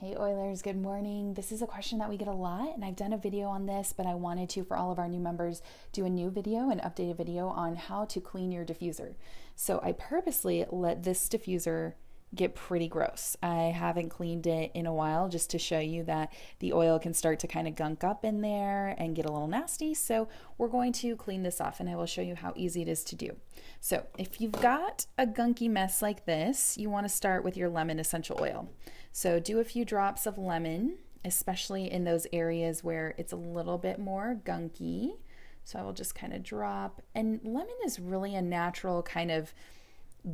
Hey Oilers, good morning. This is a question that we get a lot, and I've done a video on this, but I wanted to, for all of our new members, do a new video, an updated video on how to clean your diffuser. So I purposely let this diffuser get pretty gross. I haven't cleaned it in a while just to show you that the oil can start to kind of gunk up in there and get a little nasty. So we're going to clean this off, and I will show you how easy it is to do. So if you've got a gunky mess like this, you want to start with your lemon essential oil. So do a few drops of lemon, especially in those areas where it's a little bit more gunky. So I will just kind of drop, and lemon is really a natural kind of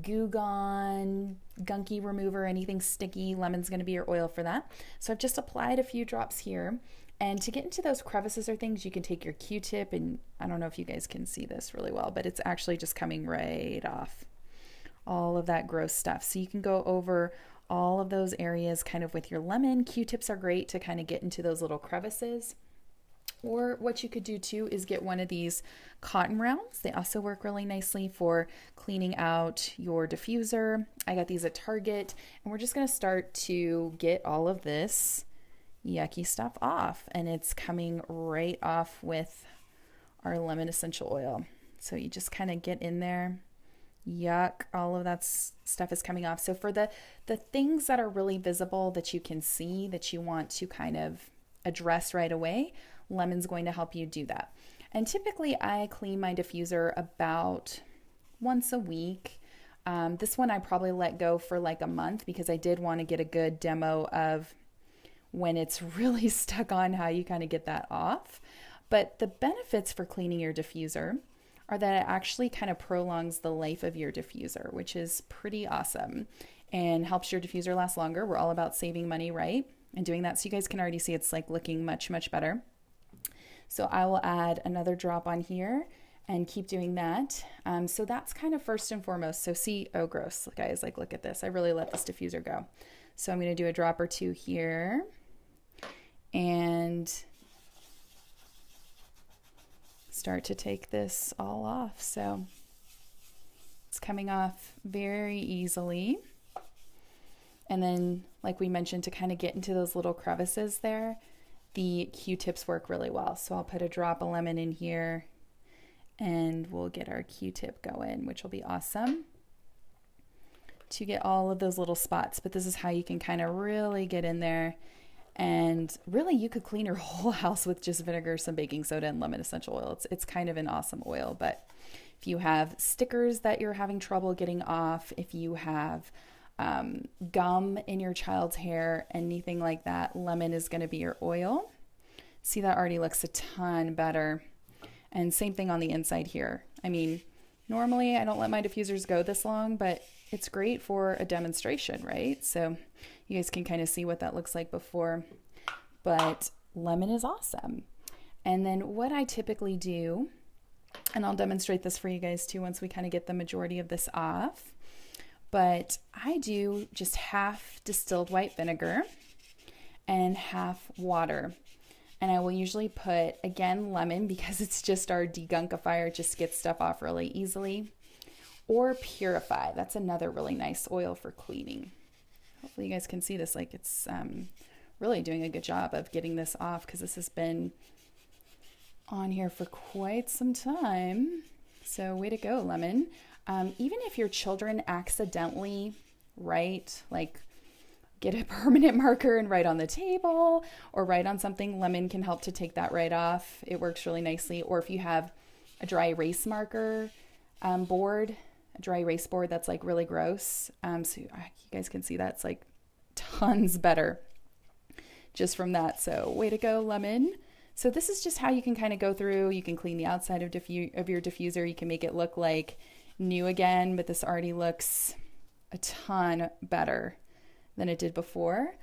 goo gone, gunky remover, anything sticky. Lemon's going to be your oil for that. So I've just applied a few drops here. And to get into those crevices or things, you can take your Q-tip, and I don't know if you guys can see this really well, but it's actually just coming right off all of that gross stuff. So you can go over all of those areas kind of with your lemon. Q-tips are great to kind of get into those little crevices. Or what you could do too is get one of these cotton rounds. They also work really nicely for cleaning out your diffuser. I got these at Target, and we're just going to start to get all of this yucky stuff off, and it's coming right off with our lemon essential oil. So you just kind of get in there. Yuck, all of that stuff is coming off. So for the things that are really visible that you can see that you want to kind of address right away, lemon's going to help you do that. And typically I clean my diffuser about once a week. This one I probably let go for like a month because I did want to get a good demo of when it's really stuck on, how you kind of get that off. But the benefits for cleaning your diffuser are that it actually kind of prolongs the life of your diffuser, which is pretty awesome and helps your diffuser last longer. We're all about saving money, right? And doing that. So you guys can already see it's like looking much, much better. So I will add another drop on here and keep doing that. So that's kind of first and foremost. So see, oh gross, guys, like look at this. I really let this diffuser go. So I'm going to do a drop or two here and start to take this all off. So it's coming off very easily. And then, like we mentioned, to kind of get into those little crevices there, the Q-tips work really well. So I'll put a drop of lemon in here and we'll get our Q-tip going, which will be awesome to get all of those little spots. But this is how you can kind of really get in there. And really, you could clean your whole house with just vinegar, some baking soda, and lemon essential oil. It's kind of an awesome oil. But if you have stickers that you're having trouble getting off, if you have gum in your child's hair, anything like that, lemon is going to be your oil. See, that already looks a ton better. And same thing on the inside here. I mean, normally I don't let my diffusers go this long, but it's great for a demonstration, right? So you guys can kind of see what that looks like before, but lemon is awesome. And then what I typically do, and I'll demonstrate this for you guys too once we kind of get the majority of this off, but I do just half distilled white vinegar and half water. And I will usually put, again, lemon because it's just our degunkifier, it just gets stuff off really easily. Or Purify, that's another really nice oil for cleaning. Hopefully you guys can see this, like it's really doing a good job of getting this off because this has been on here for quite some time. So way to go, lemon. Even if your children accidentally write, like get a permanent marker and write on the table or write on something, lemon can help to take that right off. It works really nicely. Or if you have a dry erase marker board, a dry erase board that's like really gross. So you guys can see that's like tons better just from that. So way to go, lemon. So this is just how you can kind of go through. You can clean the outside of your diffuser. You can make it look like new again, but this already looks a ton better than it did before.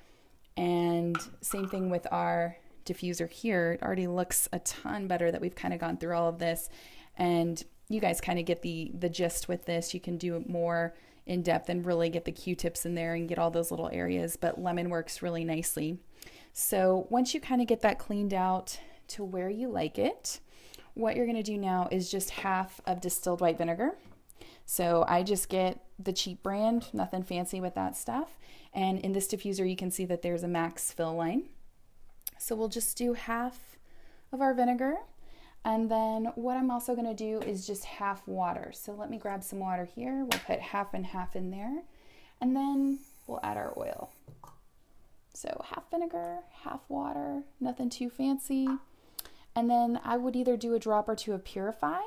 And same thing with our diffuser here. It already looks a ton better that we've kind of gone through all of this. And you guys kind of get the gist with this. You can do it more in depth and really get the Q-tips in there and get all those little areas, but lemon works really nicely. So once you kind of get that cleaned out to where you like it, what you're going to do now is just half of distilled white vinegar. So I just get the cheap brand, nothing fancy with that stuff. And in this diffuser, you can see that there's a max fill line. So we'll just do half of our vinegar. And then what I'm also going to do is just half water. So let me grab some water here. We'll put half and half in there. And then we'll add our oil. So half vinegar, half water, nothing too fancy. And then I would either do a drop or two of Purify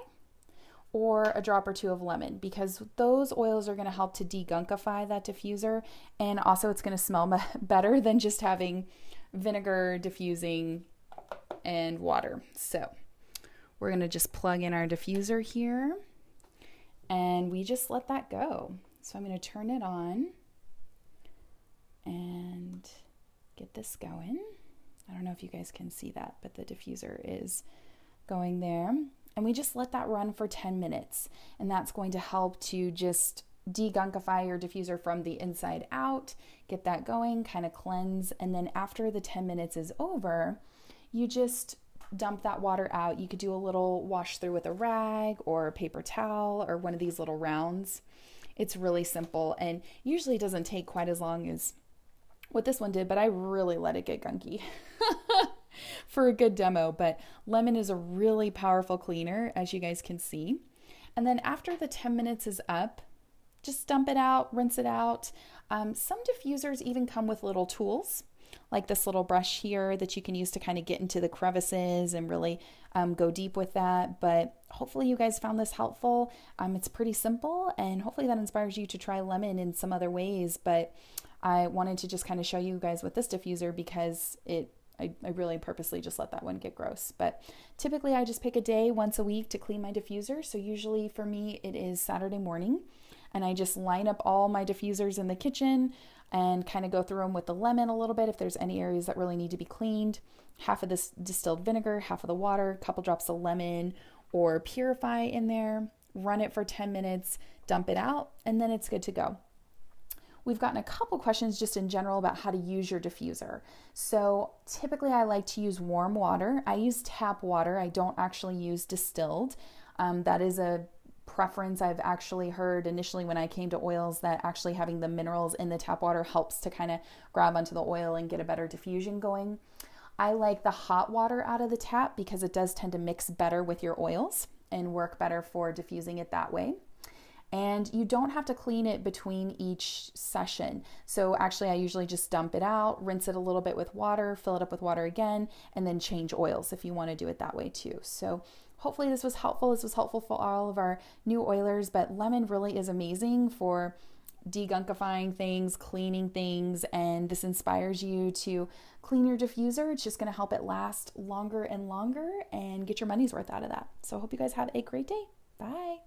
or a drop or two of lemon, because those oils are going to help to degunkify that diffuser. And also it's going to smell better than just having vinegar, diffusing, and water. So we're going to just plug in our diffuser here and we just let that go. So I'm going to turn it on and get this going. I don't know if you guys can see that, but the diffuser is going there. And we just let that run for 10 minutes. And that's going to help to just degunkify your diffuser from the inside out, get that going, kind of cleanse. And then after the 10 minutes is over, you just dump that water out. You could do a little wash through with a rag or a paper towel or one of these little rounds. It's really simple and usually doesn't take quite as long as what this one did, but I really let it get gunky for a good demo. But lemon is a really powerful cleaner, as you guys can see. And then after the 10 minutes is up, just dump it out, rinse it out. Some diffusers even come with little tools, like this little brush here that you can use to kind of get into the crevices and really go deep with that. But hopefully you guys found this helpful. It's pretty simple, and hopefully that inspires you to try lemon in some other ways. But I wanted to just kind of show you guys with this diffuser because I really purposely just let that one get gross. But typically I just pick a day once a week to clean my diffuser. So usually for me it is Saturday morning, and I just line up all my diffusers in the kitchen and kind of go through them with the lemon a little bit if there's any areas that really need to be cleaned. Half of this distilled vinegar, half of the water, a couple drops of lemon or Purify in there, run it for 10 minutes, dump it out, and then it's good to go. We've gotten a couple questions just in general about how to use your diffuser. So typically I like to use warm water. I use tap water. I don't actually use distilled. That is a preference I've actually heard initially when I came to oils, that actually having the minerals in the tap water helps to kind of grab onto the oil and get a better diffusion going. I like the hot water out of the tap because it does tend to mix better with your oils and work better for diffusing it that way. And you don't have to clean it between each session. So actually I usually just dump it out, rinse it a little bit with water, fill it up with water again, and then change oils if you want to do it that way too. So hopefully this was helpful. This was helpful for all of our new oilers, but lemon really is amazing for degunkifying things, cleaning things, and this inspires you to clean your diffuser. It's just going to help it last longer and longer and get your money's worth out of that. So I hope you guys have a great day. Bye.